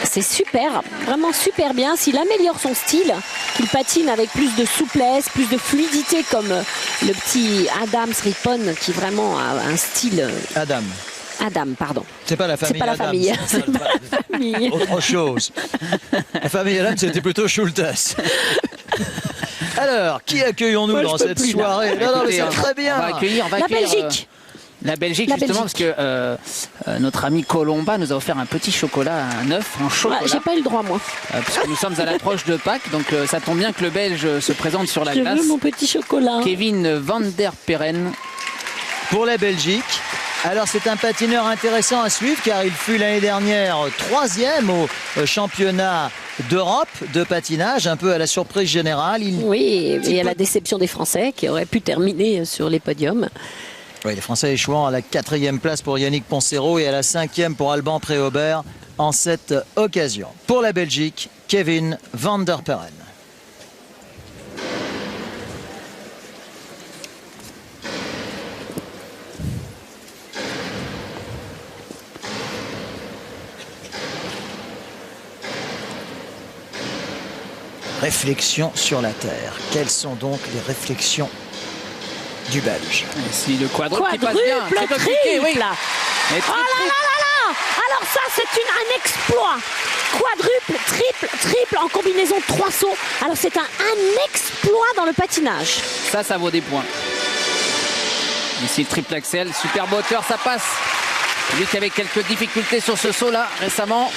C'est super, vraiment super bien. S'il améliore son style, qu'il patine avec plus de souplesse, plus de fluidité comme le petit Adam Rippon qui vraiment a un style... Adam, pardon. C'est pas la famille. C'est pas la Adam, famille. C'est pas la famille. Autre chose. La famille Adam, c'était plutôt Schultes. Alors, qui accueillons-nous dans cette soirée? Non, mais c'est très bien. On va accueillir la Belgique. La Belgique, justement, parce que notre ami Colomba nous a offert un petit chocolat, un œuf en chocolat. J'ai pas eu le droit, moi. Parce que nous sommes à l'approche de Pâques, donc ça tombe bien que le Belge se présente sur la glace. Je veux mon petit chocolat. Kevin van der Perren. Pour la Belgique. Alors c'est un patineur intéressant à suivre car il fut l'année dernière 3e au championnat d'Europe de patinage, un peu à la surprise générale. Oui, et à la déception des Français qui auraient pu terminer sur les podiums. Oui, les Français échouant à la 4e place pour Yannick Poncero et à la 5e pour Alban Préaubert en cette occasion. Pour la Belgique, Kevin van der Perren. Réflexion sur la terre. Quelles sont donc les réflexions du Belge? Et si le quadruple qui passe bien, très compliqué, oui. Oh là là là là! Alors ça, c'est un exploit. Quadruple, triple en combinaison 3 sauts. Alors c'est un exploit dans le patinage. Ça vaut des points. Ici le triple axel, superbe hauteur, ça passe. Lui qui avait quelques difficultés sur ce saut là récemment.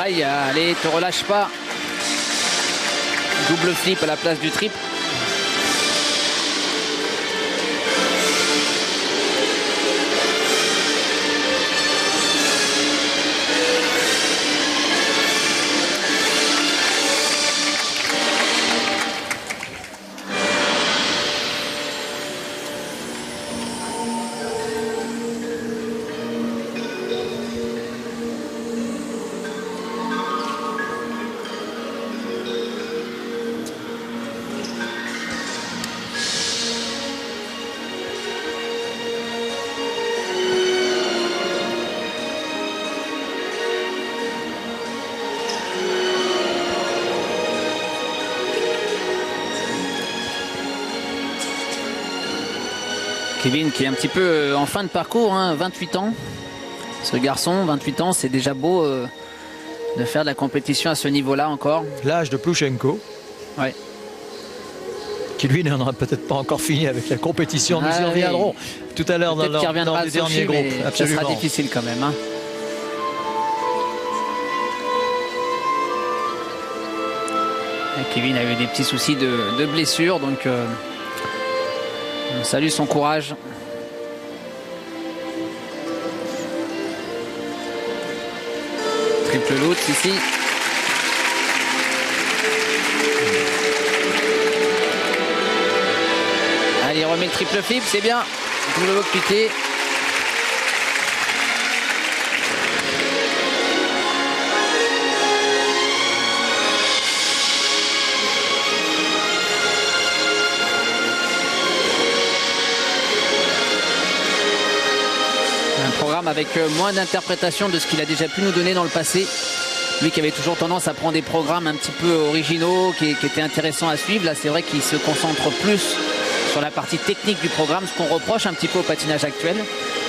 Aïe, allez, te relâche pas. Double flip à la place du triple. Kevin qui est un petit peu en fin de parcours, hein, 28 ans. Ce garçon, 28 ans, c'est déjà beau de faire de la compétition à ce niveau-là encore. L'âge de Plouchenko. Ouais. Qui lui n'en aura peut-être pas encore fini avec la compétition. Nous y reviendrons tout à l'heure dans le dernier groupe. Absolument. Ça sera difficile quand même. Hein. Et Kevin a eu des petits soucis de blessure, donc on salue son courage. Triple loot ici. Allez, remet le triple flip, c'est bien. Double look piqué. Avec moins d'interprétation de ce qu'il a déjà pu nous donner dans le passé. Lui qui avait toujours tendance à prendre des programmes un petit peu originaux, qui étaient intéressants à suivre. Là, c'est vrai qu'il se concentre plus sur la partie technique du programme, ce qu'on reproche un petit peu au patinage actuel,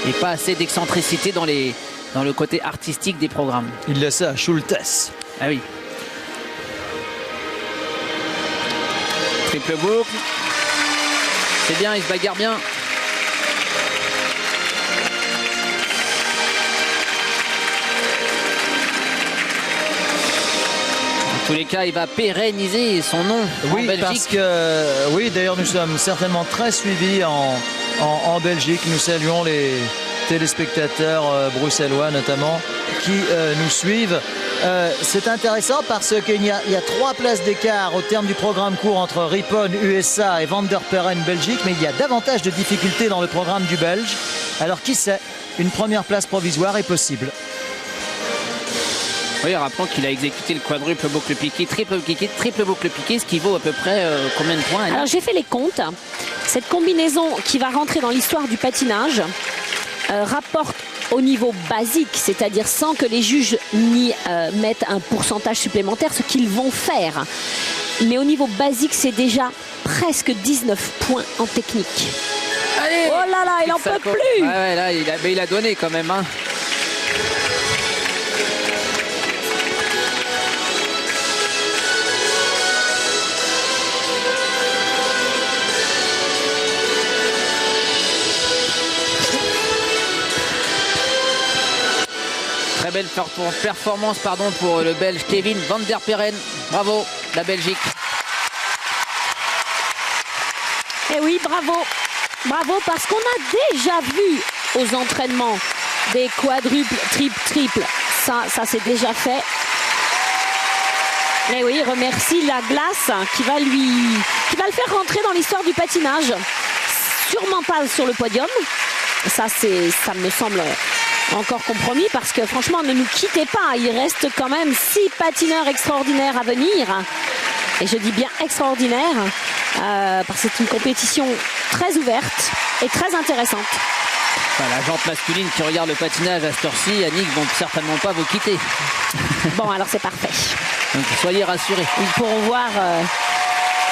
et pas assez d'excentricité dans le côté artistique des programmes. Il laisse ça à Schultes. Ah oui. Triple boucle. C'est bien, il se bagarre bien. En tous les cas, il va pérenniser son nom en Belgique. Parce que, oui, d'ailleurs, nous sommes certainement très suivis en Belgique. Nous saluons les téléspectateurs bruxellois notamment qui nous suivent. C'est intéressant parce qu'il y a 3 places d'écart au terme du programme court entre Rippon, USA et Van der Perren, Belgique, mais il y a davantage de difficultés dans le programme du Belge. Alors qui sait, une première place provisoire est possible. Oui, rappelons qu'il a exécuté le quadruple boucle piqué, triple boucle piqué, ce qui vaut à peu près combien de points? Alors j'ai fait les comptes. Cette combinaison qui va rentrer dans l'histoire du patinage rapporte au niveau basique, c'est-à-dire sans que les juges n'y mettent un pourcentage supplémentaire, ce qu'ils vont faire. Mais au niveau basique, c'est déjà presque 19 points en technique. Allez, oh là là, il n'en peut plus. Ouais, là, il a donné quand même. Hein. Très belle performance pour le Belge Kevin Van der Perren. Bravo, la Belgique. Eh oui, bravo. Bravo, parce qu'on a déjà vu aux entraînements des quadruples, triples. Ça c'est déjà fait. Eh oui, il remercie la glace qui va le faire rentrer dans l'histoire du patinage. Sûrement pas sur le podium. Ça me semble encore compromis parce que franchement, ne nous quittez pas. Il reste quand même 6 patineurs extraordinaires à venir. Et je dis bien extraordinaire parce que c'est une compétition très ouverte et très intéressante. Enfin, la jante masculine qui regarde le patinage à cette heure-ci, Yannick, vont certainement pas vous quitter. Bon, alors c'est parfait. Donc soyez rassurés. Ils pourront voir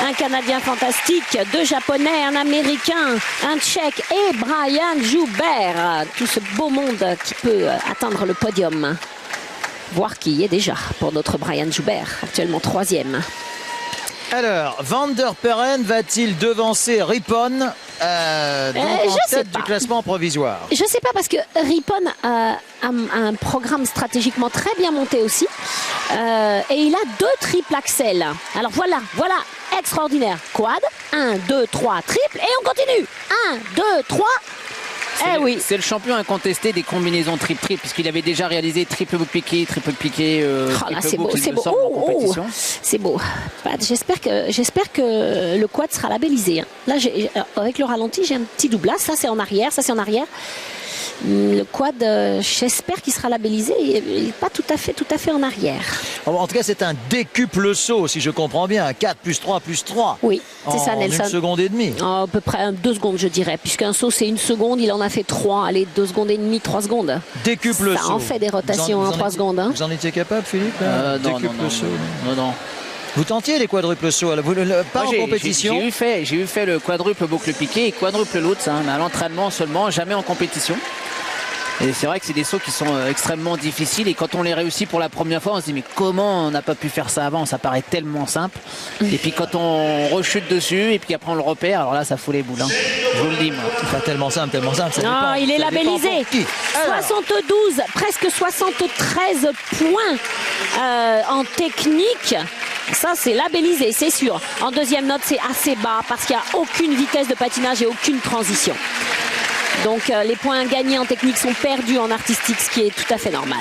un Canadien fantastique, 2 Japonais, un Américain, un Tchèque et Brian Joubert. Tout ce beau monde qui peut atteindre le podium. Voir qui y est déjà pour notre Brian Joubert, actuellement 3e. Alors, Van der Perren va-t-il devancer Rippon en tête du classement provisoire? Je ne sais pas parce que Rippon a un programme stratégiquement très bien monté aussi. Et il a 2 triples axels. Alors voilà, extraordinaire. Quad, 1, 2, 3, triple et on continue. 1, 2, 3. C'est le champion incontesté des combinaisons triple puisqu'il avait déjà réalisé triple boucle piqué, c'est beau, en compétition. C'est beau. J'espère que le quad sera labellisé. Là, avec le ralenti, j'ai un petit doublage. Ça, c'est en arrière. Le quad, j'espère qu'il sera labellisé. Il n'est pas tout à fait en arrière. En tout cas, c'est un décuple saut, si je comprends bien. 4 plus 3 plus 3. Oui, c'est ça, Nelson. En 1 seconde et demie. À peu près 2 secondes, je dirais. Puisqu'un saut, c'est 1 seconde. Il en a fait 3. Allez, 2 secondes et demie, 3 secondes. Décuple saut. Ça en fait des rotations en 3 secondes. Hein. Vous en étiez capable, Philippe? Décuple saut. Non. Vous tentiez les quadruples sauts, pas en compétition? J'ai eu fait le quadruple boucle piqué et quadruple l'autre, mais à l'entraînement seulement, jamais en compétition. Et c'est vrai que c'est des sauts qui sont extrêmement difficiles et quand on les réussit pour la première fois, on se dit mais comment on n'a pas pu faire ça avant? Ça paraît tellement simple. Et puis quand on rechute dessus et puis après on le repère, alors là ça fout les boules. Hein. Je vous le dis moi. Pas tellement simple. Ça non, dépend, il est labellisé. 72, presque 73 points en technique. Ça, c'est labellisé, c'est sûr. En deuxième note, c'est assez bas parce qu'il n'y a aucune vitesse de patinage et aucune transition. Donc, les points gagnés en technique sont perdus en artistique, ce qui est tout à fait normal.